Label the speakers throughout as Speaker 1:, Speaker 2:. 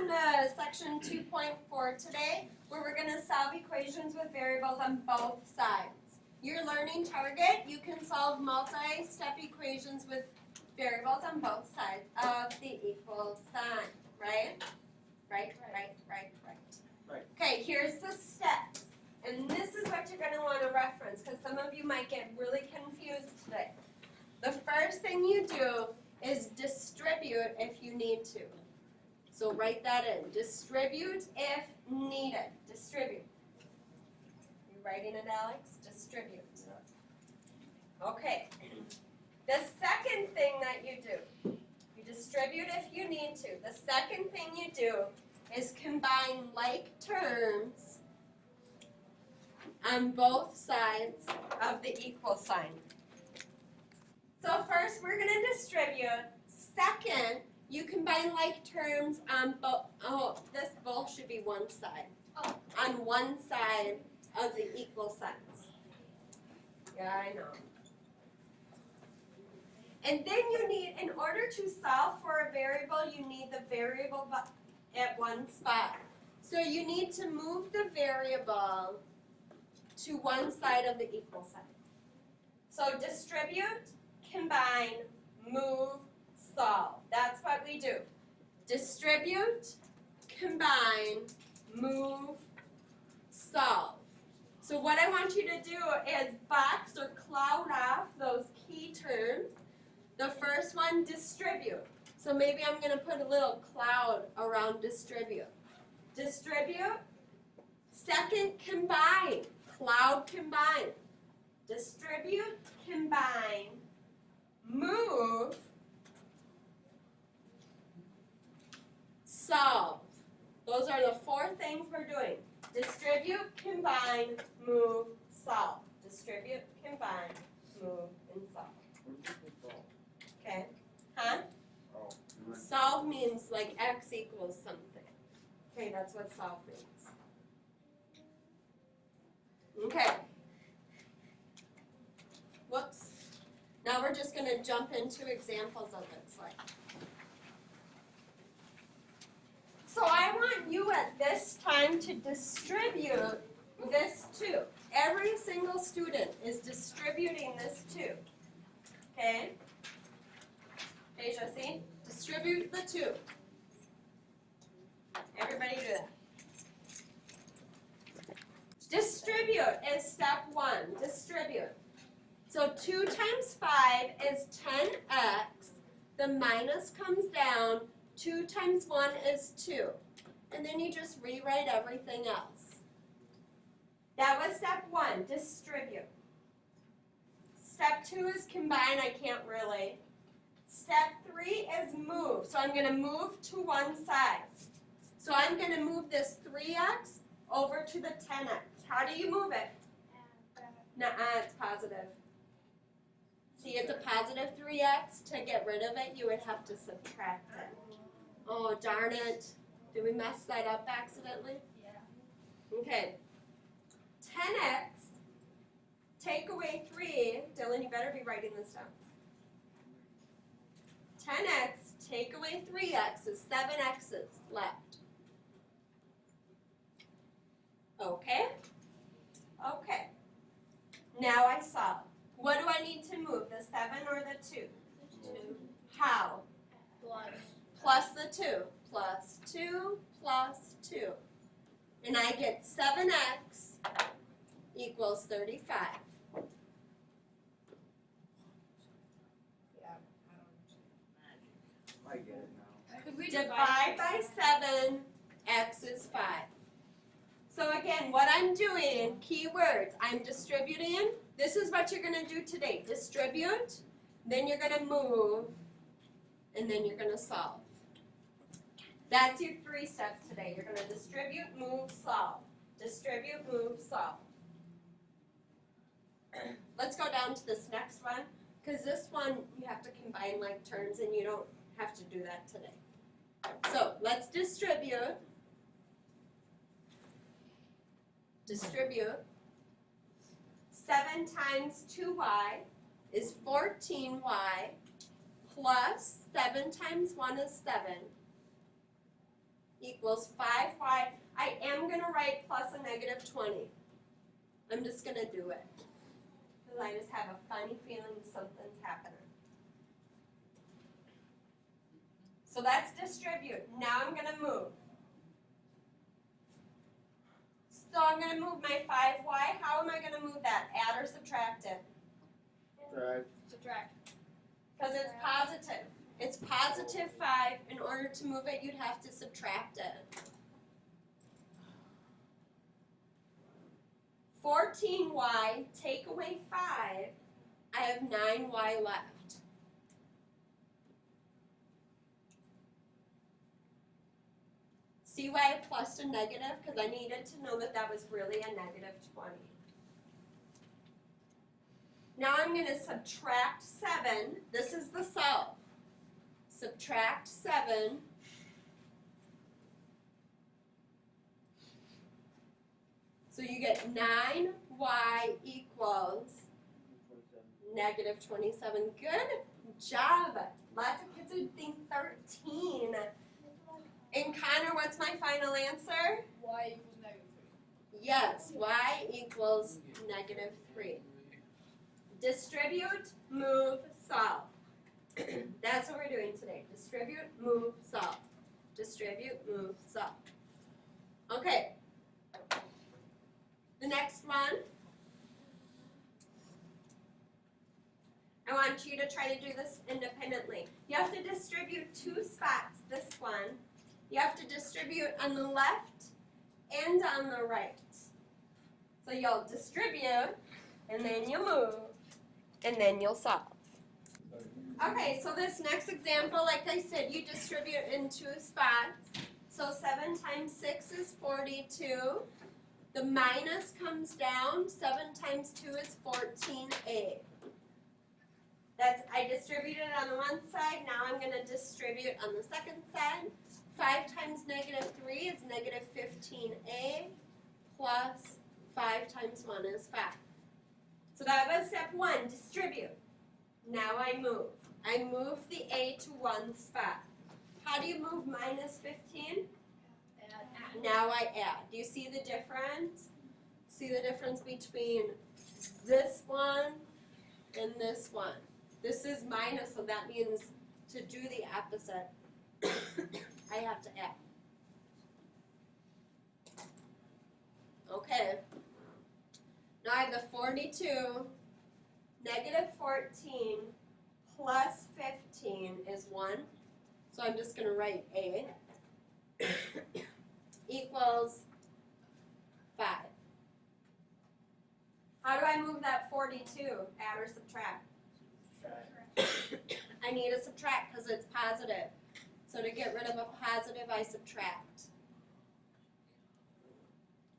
Speaker 1: to section 2.4 today, where we're going to solve equations with variables on both sides. Your learning target, you can solve multi-step equations with variables on both sides of the equal sign, right? Right. Okay, here's the steps. And this is what you're going to want to reference, because some of you might get really confused today. The first thing you do is distribute if you need to. So write that in. Distribute if needed. Distribute. You writing it, Alex? Distribute. Okay. The second thing that you do, you distribute if you need to. The second thing you do is combine like terms on both sides of the equal sign. So first we're going to distribute. Second, you combine like terms on both. Oh, this both should be one side. On one side of the equal signs. Yeah, I know. And then you need, in order to solve for a variable, you need the variable at one spot. So you need to move the variable to one side of the equal sign. So distribute, combine, move, solve. That's what we do. Distribute, combine, move, solve. So what I want you to do is box or cloud off those key terms. The first one, distribute. So maybe I'm going to put a little cloud around distribute. Distribute. Second, combine. Cloud, combine. Distribute, combine, move, solve. Those are the four things we're doing. Distribute, combine, move, solve. Distribute, combine, move, and solve. Okay? Huh? Solve means like x equals something. Okay, that's what solve means. Okay. Whoops. Now we're just going to jump into examples of it. So I want you at this time to distribute this too. Every single student is distributing this too. Okay? Deja, see? Distribute the two. Everybody do that. Distribute is step one. Distribute. So 2 times 5 is 10x. The minus comes down. 2 times 1 is 2. And then you just rewrite everything else. That was step 1, distribute. Step 2 is combine, I can't really. Step 3 is move. So I'm going to move to one side. So I'm going to move this 3x over to the 10x. How do you move it? Nuh-uh, it's positive. See, it's a positive 3x. To get rid of it, you would have to subtract it. Oh, darn it. Did we mess that up accidentally? Yeah. Okay. 10x, take away 3. Dylan, you better be writing this down. 10x, take away 3x is 7 x's left. Okay? Okay. Now I solve. What do I need to move, the 7 or the 2? 2. How? Plus the 2. Plus 2 plus 2. And I get 7x equals 35.
Speaker 2: I get it now.
Speaker 3: Could we
Speaker 1: Divide by 7, x is 5. So again, what I'm doing, keywords, I'm distributing. This is what you're going to do today. Distribute, then you're going to move, and then you're going to solve. That's your 3 steps today. You're going to distribute, move, solve. Distribute, move, solve. Let's go down to this next one, because this one you have to combine like terms, and you don't have to do that today. So let's distribute. Distribute. 7 times 2y is 14y plus 7 times 1 is 7 equals 5y. I am going to write plus a negative 20. I'm just going to do it. Because I just have a funny feeling something's happening. So that's distribute. Now I'm going to move. So I'm going to move my 5y. How am I going to move that? Add or subtract it?
Speaker 2: Subtract.
Speaker 1: Because it's positive. It's positive 5. In order to move it, you'd have to subtract it. 14y, take away 5, I have 9y left. See why I plussed a negative? Because I needed to know that that was really a negative 20. Now I'm going to subtract 7. This is the solve. Subtract 7. So you get 9y equals negative 27. Good job. Lots of kids would think 13. And Connor, what's my final answer?
Speaker 2: Y equals negative 3.
Speaker 1: Yes, y equals negative 3. Distribute, move, solve. That's what we're doing today. Distribute, move, solve. Distribute, move, solve. Okay. The next one. I want you to try to do this independently. You have to distribute 2 spots, this one. You have to distribute on the left and on the right. So you'll distribute, and then you move, and then you'll solve. Okay, so this next example, like I said, you distribute in 2 spots. So 7 times 6 is 42. The minus comes down. 7 times 2 is 14a. I distributed on the one side. Now I'm going to distribute on the second side. 5 times negative 3 is negative 15a plus 5 times 1 is 5. So that was step 1, distribute. Now I move. I move the a to one spot. How do you move minus 15?
Speaker 2: Add.
Speaker 1: Now I add. Do you see the difference? See the difference between this one and this one? This is minus, so that means to do the opposite, I have to add. Okay. Now I have the 42, negative 14, plus 15 is 1. So I'm just going to write a equals 5. How do I move that 42? Add or subtract? I need to subtract because it's positive. So to get rid of a positive, I subtract.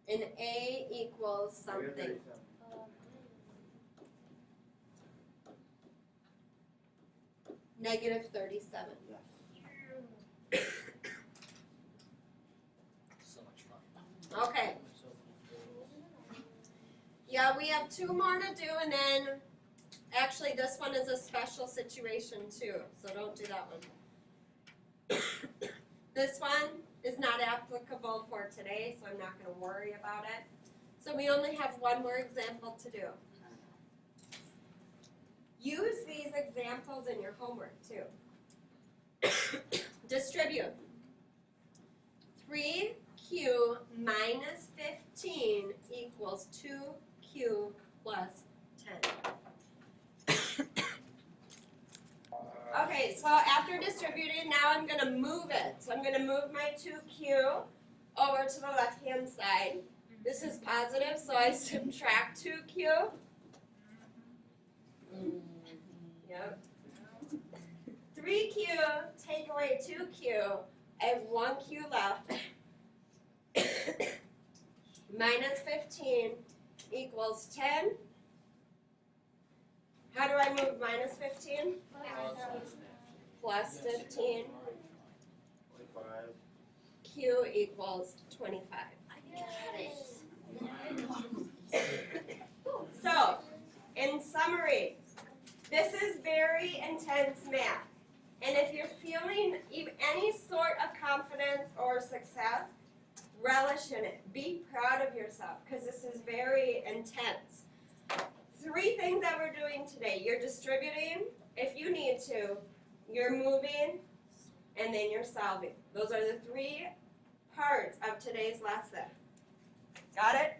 Speaker 1: And a equals something. Negative 37.
Speaker 3: So much fun.
Speaker 1: Okay. Yeah, we have 2 more to do, and then actually this one is a special situation too, so don't do that one. This one is not applicable for today, so I'm not going to worry about it. So we only have 1 more example to do. Use these examples in your homework too. Distribute. 3q minus 15 equals 2q plus 10. Okay, so after distributing, now I'm going to move it. So I'm going to move my 2q over to the left-hand side. This is positive, so I subtract 2q. Yep. 3q, take away 2q. I have 1q left. Minus 15 equals 10. How do I move minus 15? Plus 15.
Speaker 3: 25.
Speaker 1: Q equals 25. So, in summary, this is very intense math. And if you're feeling any sort of confidence or success, relish in it. Be proud of yourself because this is very intense. 3 things that we're doing today. You're distributing if you need to, you're moving, and then you're solving. Those are the 3 parts of today's lesson. Got it?